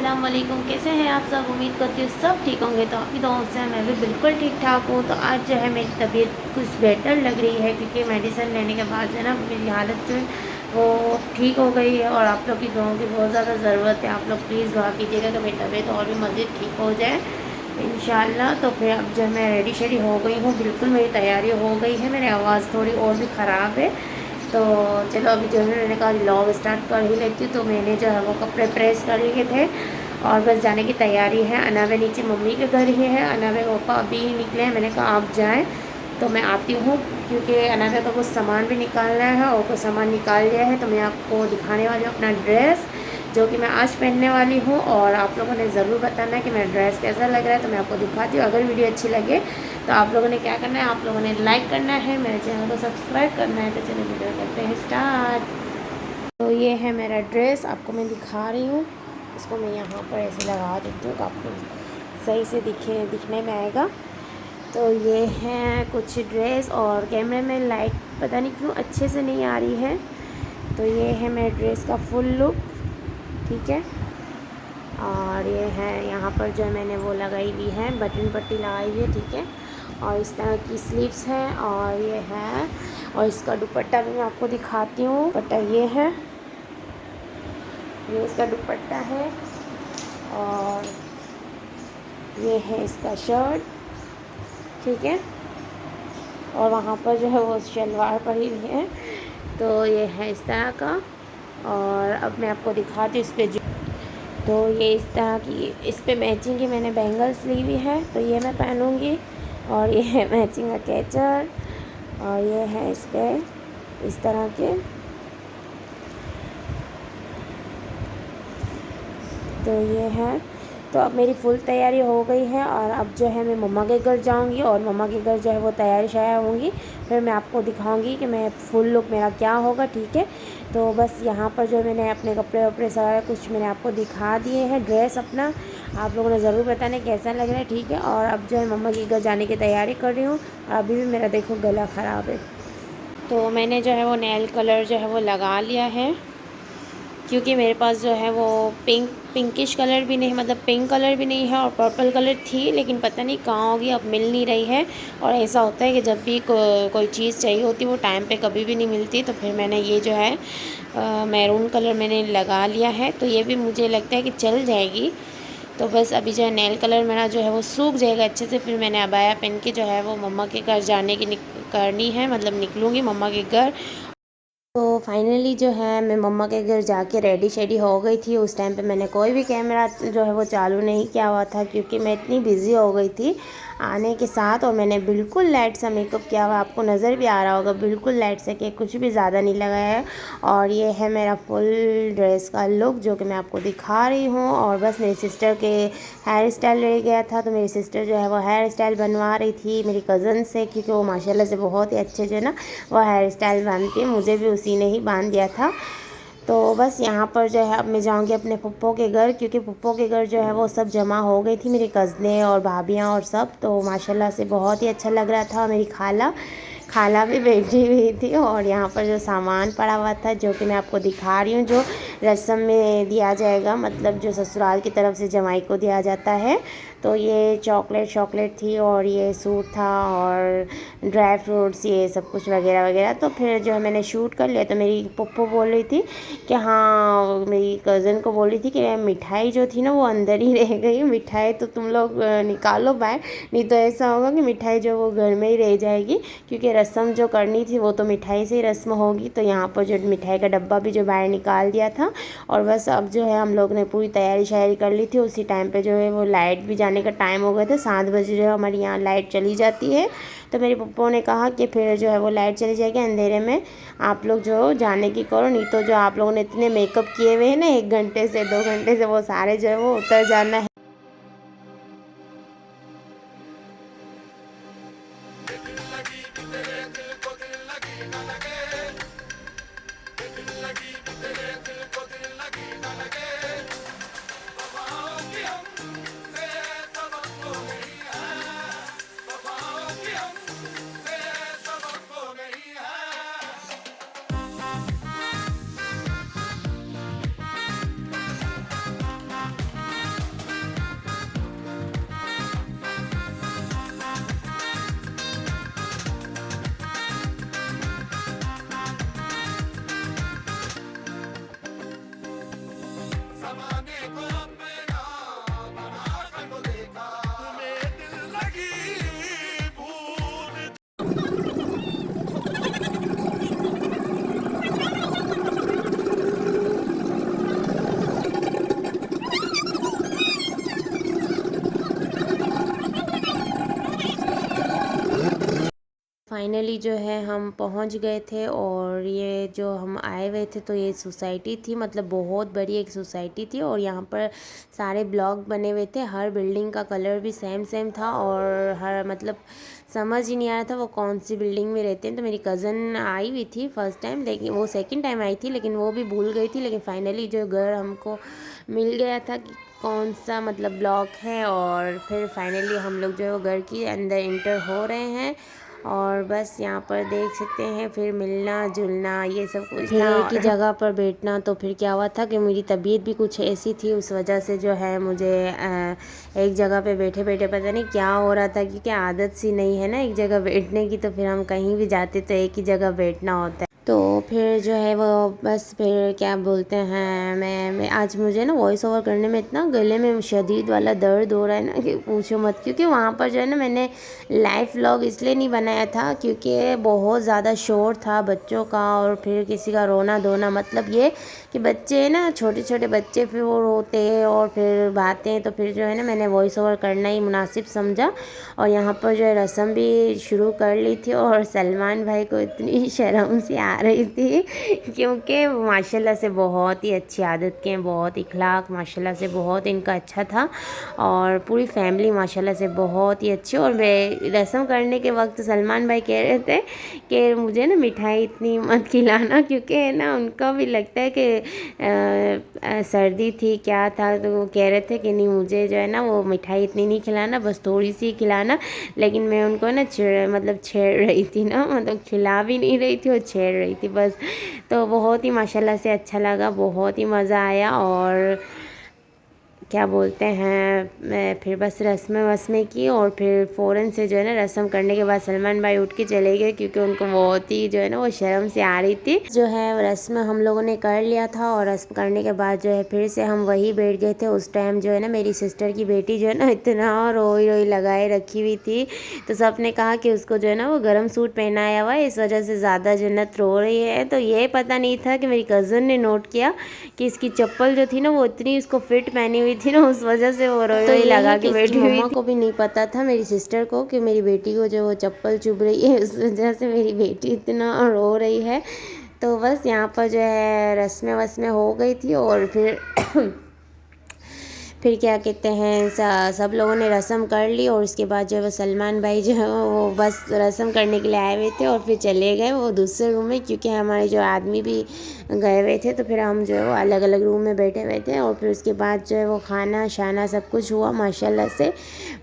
अस्सलाम वालेकुम। कैसे हैं आप सब? उम्मीद करती हूँ सब ठीक होंगे। तो आपकी दुआओं से मैं भी बिल्कुल ठीक ठाक हूँ। तो आज जो है मेरी तबीयत कुछ बेटर लग रही है, क्योंकि मेडिसिन लेने के बाद जो है ना मेरी हालत जो है वो ठीक हो गई है। और आप लोग की दुआओं की बहुत ज़्यादा ज़रूरत है। आप लोग प्लीज़ दुआ कीजिएगा कि मेरी तबीयत और भी मज़ीद ठीक हो जाए इंशाल्लाह। तो फिर अब जो मैं रेडी शेडी हो गई हूँ, बिल्कुल मेरी तैयारी हो गई है। मेरी आवाज़ थोड़ी और भी ख़राब है, तो चलो अभी जो है मैंने कहा व्लॉग स्टार्ट कर ही लेती हूँ। तो मैंने जो है वो कपड़े प्रेस कर लिए थे और बस जाने की तैयारी है। अनावे नीचे मम्मी के घर ही है, अनावे पापा अभी ही निकले हैं। मैंने कहा आप जाएं तो मैं आती हूँ, क्योंकि अनावे का कुछ सामान भी निकालना है और कुछ सामान निकाल लिया है। तो मैं आपको दिखाने वाली हूँ अपना ड्रेस जो कि मैं आज पहनने वाली हूँ। और आप लोगों ने ज़रूर बताना है कि मेरा ड्रेस कैसा लग रहा है। तो मैं आपको दिखाती हूँ। अगर वीडियो अच्छी लगे तो आप लोगों ने क्या करना है, आप लोगों ने लाइक करना है, मेरे चैनल को सब्सक्राइब करना है। तो चलिए वीडियो करते हैं स्टार्ट। तो ये है मेरा ड्रेस, आपको मैं दिखा रही हूँ। इसको मैं यहाँ पर ऐसे लगा देती हूँ तो आपको सही से दिखने में आएगा। तो ये है कुछ ड्रेस, और कैमरे में लाइट पता नहीं क्यों अच्छे से नहीं आ रही है। तो ये है मेरे ड्रेस का फुल लुक, ठीक है। और ये है यहाँ पर जो मैंने वो लगाई हुई है, बटन पट्टी लगाई हुई है, ठीक है। और इस तरह की स्लीव्स हैं, और ये है, और इसका दुपट्टा भी मैं आपको दिखाती हूँ। दुपट्टा ये है, ये इसका दुपट्टा है। और ये है इसका शर्ट, ठीक है। और वहाँ पर जो है वो शलवार पड़ी हुई है। तो ये है इस तरह का। और अब मैं आपको दिखाती हूँ इस पर जो, तो ये इस तरह की, इस पे मैचिंग की मैंने बैंगल्स ली हुई है, तो ये मैं पहनूँगी। और ये है मैचिंग का कैचर, और ये है इस पर इस तरह के। तो ये है, तो अब मेरी फुल तैयारी हो गई है। और अब जो है मैं मम्मा के घर जाऊंगी, और मम्मा के घर जो है वो तैयारी शाया होंगी। फिर मैं आपको दिखाऊंगी कि मैं फुल लुक मेरा क्या होगा, ठीक है। तो बस यहाँ पर जो है मैंने अपने कपड़े वपड़े सारा कुछ मैंने आपको दिखा दिए हैं, ड्रेस अपना। आप लोगों ने ज़रूर बताना कैसा लग रहा है, ठीक है। और अब जो है मम्मा के घर जाने की तैयारी कर रही हूँ। और अभी भी मेरा देखो गला ख़राब है। तो मैंने जो है वो नेल कलर जो है वो लगा लिया है, क्योंकि मेरे पास जो है वो पिंकिश कलर भी नहीं, मतलब पिंक कलर भी नहीं है, और पर्पल कलर थी, लेकिन पता नहीं कहाँ होगी, अब मिल नहीं रही है। और ऐसा होता है कि जब भी कोई चीज़ चाहिए होती है वो टाइम पे कभी भी नहीं मिलती। तो फिर मैंने ये जो है मैरून कलर मैंने लगा लिया है। तो ये भी मुझे लगता है कि चल जाएगी। तो बस अभी जो है नेल कलर मेरा जो है वो सूख जाएगा अच्छे से। फिर मैंने अबाया पहन के जो है वो मम्मा के घर जाने की करनी है, मतलब निकलूँगी मम्मा के घर। तो फाइनली जो है मैं मम्मा के घर जाके रेडी शेडी हो गई थी। उस टाइम पे मैंने कोई भी कैमरा जो है वो चालू नहीं किया हुआ था, क्योंकि मैं इतनी बिज़ी हो गई थी आने के साथ। और मैंने बिल्कुल लाइट सा मेकअप किया हुआ, आपको नज़र भी आ रहा होगा, बिल्कुल लाइट से, कि कुछ भी ज़्यादा नहीं लगाया है। और ये है मेरा फुल ड्रेस का लुक जो कि मैं आपको दिखा रही हूँ। और बस मेरी सिस्टर के हेयर स्टाइल रह गया था, तो मेरी सिस्टर जो है वो हेयर स्टाइल बनवा रही थी मेरी कज़न से, क्योंकि वो माशाल्लाह से बहुत ही अच्छे जो है ना वो हेयर स्टाइल बांधती है। मुझे भी उसी ने ही बांध दिया था। तो बस यहाँ पर जो है अब मैं जाऊँगी अपने पप्पो के घर, क्योंकि पप्पो के घर जो है वो सब जमा हो गई थी, मेरी कज़नें और भाभियाँ और सब। तो माशाल्लाह से बहुत ही अच्छा लग रहा था। मेरी खाला खाला भी बैठी हुई थी। और यहाँ पर जो सामान पड़ा हुआ था जो कि मैं आपको दिखा रही हूँ, जो रस्म में दिया जाएगा, मतलब जो ससुराल की तरफ से जमाई को दिया जाता है। तो ये चॉकलेट थी, और ये सूट था, और ड्राई फ्रूट्स, ये सब कुछ वगैरह वगैरह। तो फिर जो है मैंने शूट कर लिया। तो मेरी पप्पो बोल रही थी कि हाँ, मेरी कज़न को बोल रही थी कि मिठाई जो थी ना वो अंदर ही रह गई, मिठाई तो तुम लोग निकालो बाहर, नहीं तो ऐसा होगा कि मिठाई जो वो घर में ही रह जाएगी, क्योंकि रस्म जो करनी थी वो तो मिठाई से ही रस्म होगी। तो यहाँ पर जो मिठाई का डब्बा भी जो बाहर निकाल दिया था। और बस अब जो है हम लोग ने पूरी तैयारी शायरी कर ली थी। उसी टाइम पे जो है वो लाइट भी जाने का टाइम हो गया था, 7 बजे जो है हमारे यहाँ लाइट चली जाती है। तो मेरे पप्पा ने कहा कि फिर जो है वो लाइट चली जाएगी अंधेरे में, आप लोग जो जाने की करो, नहीं तो जो आप लोगों ने इतने मेकअप किए हुए हैं ना 1 घंटे से 2 घंटे से, वो सारे जो है वो उतर जाना है। फाइनली जो है हम पहुंच गए थे और ये जो हम आए हुए थे तो ये सोसाइटी थी, मतलब बहुत बड़ी एक सोसाइटी थी और यहाँ पर सारे ब्लॉक बने हुए थे। हर बिल्डिंग का कलर भी सेम सेम था और हर मतलब समझ ही नहीं आ रहा था वो कौन सी बिल्डिंग में रहते हैं। तो मेरी कज़न आई हुई थी फर्स्ट टाइम, लेकिन वो सेकंड टाइम आई थी लेकिन वो भी भूल गई थी। लेकिन फाइनली जो घर हमको मिल गया था कि कौन सा मतलब ब्लॉक है, और फिर फाइनली हम लोग जो है वो घर के अंदर इंटर हो रहे हैं। और बस यहाँ पर देख सकते हैं फिर मिलना जुलना ये सब कुछ था, एक ही जगह पर बैठना। तो फिर क्या हुआ था कि मेरी तबीयत भी कुछ ऐसी थी, उस वजह से जो है मुझे एक जगह पे बैठे बैठे पता नहीं क्या हो रहा था, क्योंकि आदत सी नहीं है ना एक जगह बैठने की। तो फिर हम कहीं भी जाते तो एक ही जगह बैठना होता है। तो फिर जो है वो बस फिर क्या बोलते हैं, मैं आज मुझे ना वॉइस ओवर करने में इतना गले में शदीद वाला दर्द हो रहा है ना कि पूछो मत। क्योंकि वहाँ पर जो है ना मैंने लाइव व्लॉग इसलिए नहीं बनाया था क्योंकि बहुत ज़्यादा शोर था बच्चों का और फिर किसी का रोना धोना। मतलब ये कि बच्चे ना छोटे छोटे बच्चे फिर वो रोते हैं और फिर बातें, तो फिर जो है ना मैंने वॉइस ओवर करना ही मुनासिब समझा। और यहाँ पर जो है रस्म भी शुरू कर ली थी और सलमान भाई को इतनी शर्म सी आ रही थी क्योंकि माशाल्लाह से बहुत ही अच्छी आदत के हैं, बहुत इखलाक माशाल्लाह से बहुत इनका अच्छा था और पूरी फैमिली माशाल्लाह से बहुत ही अच्छी। और मैं रस्म करने के वक्त सलमान भाई कह रहे थे कि मुझे ना मिठाई इतनी मत खिलाना, क्योंकि है ना उनका भी लगता है कि सर्दी थी क्या था, तो वो कह रहे थे कि नहीं मुझे जो है ना वो मिठाई इतनी नहीं खिलाना, बस थोड़ी सी खिलाना। लेकिन मैं उनको ना छेड़ रही थी ना, मतलब खिला भी नहीं रही थी और छेड़ रही थी बस। तो बहुत ही माशाल्लाह से अच्छा लगा, बहुत ही मज़ा आया। और क्या बोलते हैं मैं फिर बस रस्में की और फिर फ़ौरन से जो है ना रस्म करने के बाद सलमान भाई उठ के चले गए क्योंकि उनको बहुत ही जो है ना वो शर्म से आ रही थी। जो है रस्म हम लोगों ने कर लिया था और रस्म करने के बाद जो है फिर से हम वही बैठ गए थे। उस टाइम जो है ना मेरी सिस्टर की बेटी जो है ना इतना रोई रोई लगाए रखी हुई थी, तो सब ने कहा कि उसको जो है ना वो गर्म सूट पहनाया हुआ है, इस वजह से ज़्यादा जन्नत रो रही है। तो ये पता नहीं था कि मेरी कज़न ने नोट किया कि इसकी चप्पल जो थी ना वो इतनी उसको फिट पहनी हुई थी ना, उस वजह से वो रोई रोई लगा के बैठी हुई थी। मम्मा को भी नहीं पता था मेरी सिस्टर को कि मेरी बेटी को जो वो चप्पल चुभ रही है, उस वजह से मेरी बेटी इतना रो रही है। तो बस यहाँ पर जो है रस्में वस्में हो गई थी और फिर क्या कहते हैं सब लोगों ने रस्म कर ली और उसके बाद जो है वो सलमान भाई जो है वो बस रस्म करने के लिए आए हुए थे और फिर चले गए वो दूसरे रूम में, क्योंकि हमारे जो आदमी भी गए हुए थे। तो फिर हम जो है वो अलग अलग रूम में बैठे हुए थे और फिर उसके बाद जो है वो खाना शाना सब कुछ हुआ माशाल्लाह से,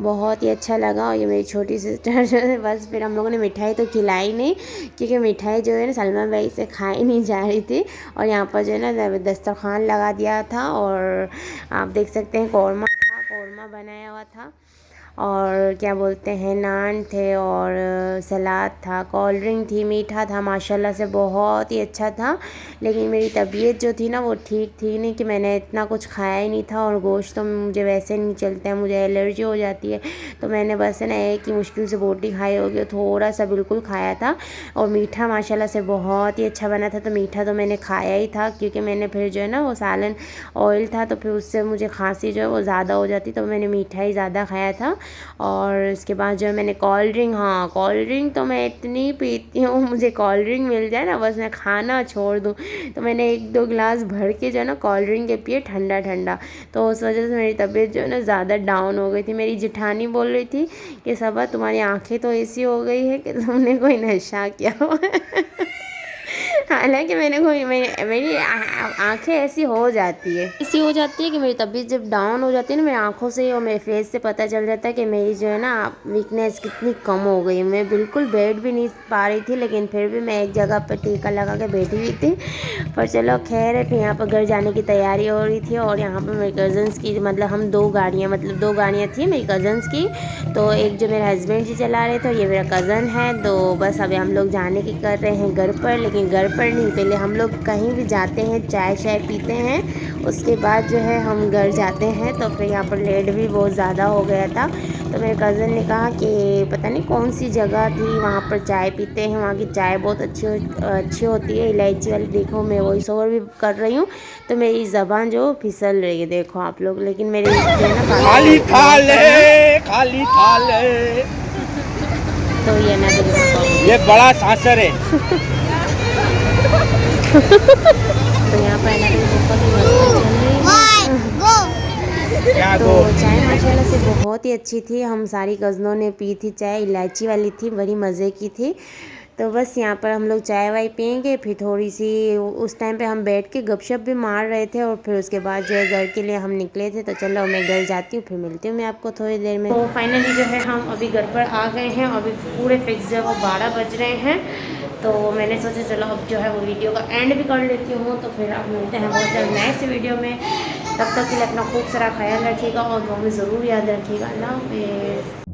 बहुत ही अच्छा लगा। और ये मेरी छोटी सिस्टर जो है बस फिर हम लोगों ने मिठाई तो खिलाई नहीं, क्योंकि मिठाई जो है ना सलमान भाई से खाई नहीं जा रही थी। और यहाँ पर जो है ना दस्तरखान लगा दिया था और आप देख सकते हैं कौरमा बनाया हुआ था और क्या बोलते हैं नान थे और सलाद था, कोल्ड ड्रिंक थी, मीठा था, माशाल्लाह से बहुत ही अच्छा था। लेकिन मेरी तबीयत जो थी ना वो ठीक थी नहीं कि मैंने इतना कुछ खाया ही नहीं था और गोश्त तो मुझे वैसे नहीं चलता है, मुझे एलर्जी हो जाती है। तो मैंने बस ना एक ही मुश्किल से बोटी खाई होगी, थोड़ा सा बिल्कुल खाया था। और मीठा माशाल्लाह से बहुत ही अच्छा बना था, तो मीठा तो मैंने खाया ही था क्योंकि मैंने फिर जो है ना वो सालन ऑयल था तो फिर उससे मुझे खांसी जो है वो ज़्यादा हो जाती, तो मैंने मीठा ही ज़्यादा खाया था। और उसके बाद जो है मैंने कोल्ड ड्रिंक, हाँ कोल्ड ड्रिंक तो मैं इतनी पीती हूँ, मुझे कोल्ड ड्रिंक मिल जाए ना बस मैं खाना छोड़ दूँ। तो मैंने 1-2 गिलास भर के जो है ना कोल्ड ड्रिंक के पिए ठंडा ठंडा, तो उस वजह से मेरी तबीयत जो है ना ज़्यादा डाउन हो गई थी। मेरी जेठानी बोल रही थी कि सबा तुम्हारी आँखें तो ऐसी हो गई है कि तुमने कोई नशा किया हुआ है। हालांकि मेरी आंखें ऐसी हो जाती है कि मेरी तबीयत जब डाउन हो जाती है ना मेरी आंखों से और मेरे फेस से पता चल जाता है कि मेरी जो है ना वीकनेस कितनी कम हो गई है। मैं बिल्कुल बैठ भी नहीं पा रही थी, लेकिन फिर भी मैं एक जगह पर टीका लगा के बैठी हुई थी। पर चलो खैर है, फिर यहाँ पर घर जाने की तैयारी हो रही थी और यहाँ पर मेरी कज़न्स की मतलब हम दो गाड़ियाँ थी मेरी कज़न्स की। तो एक जो मेरे हस्बैंड जी चला रहे थे, ये मेरा कज़न है। तो बस अभी हम लोग जाने की कर रहे हैं घर पर, लेकिन घर पर नहीं, पहले हम लोग कहीं भी जाते हैं चाय पीते हैं, उसके बाद जो है हम घर जाते हैं। तो फिर यहाँ पर लेट भी बहुत ज़्यादा हो गया था, तो मेरे कज़न ने कहा कि पता नहीं कौन सी जगह थी वहाँ पर चाय पीते हैं, वहाँ की चाय बहुत अच्छी होती है इलायची वाली। देखो मैं वॉइस ओवर भी कर रही हूँ तो मेरी ज़बान जो फिसल रही है, देखो आप लोग। लेकिन मेरी खाली थाल है। तो ये ना ये बड़ा सांसर है। तो यहाँ पर अलग अलग की व्यवस्था चल रही है। क्या तो गो चाय माशाल्लाह से बहुत ही अच्छी थी। हम सारी कज़नों ने पी थी चाय, इलायची वाली थी, बड़ी मज़े की थी। तो बस यहाँ पर हम लोग चाय वाय पियेंगे, फिर थोड़ी सी उस टाइम पे हम बैठ के गपशप भी मार रहे थे और फिर उसके बाद जो है घर के लिए हम निकले थे। तो चलो मैं घर जाती हूँ, फिर मिलती हूँ मैं आपको थोड़ी देर में। तो फाइनली जो है हम अभी घर पर आ गए हैं। अभी पूरे फिक्स जो है वो 12 बज रहे हैं। तो मैंने सोचा चलो अब जो है वो वीडियो का एंड भी कर लेती हूँ। तो फिर अब मिलते हैं बहुत जल्द नेक्स्ट वीडियो में। तब तक के लिए अपना खूब सारा ख्याल रखिएगा और दुआ में ज़रूर याद रखिएगा। अल्लाह हाफ़िज़।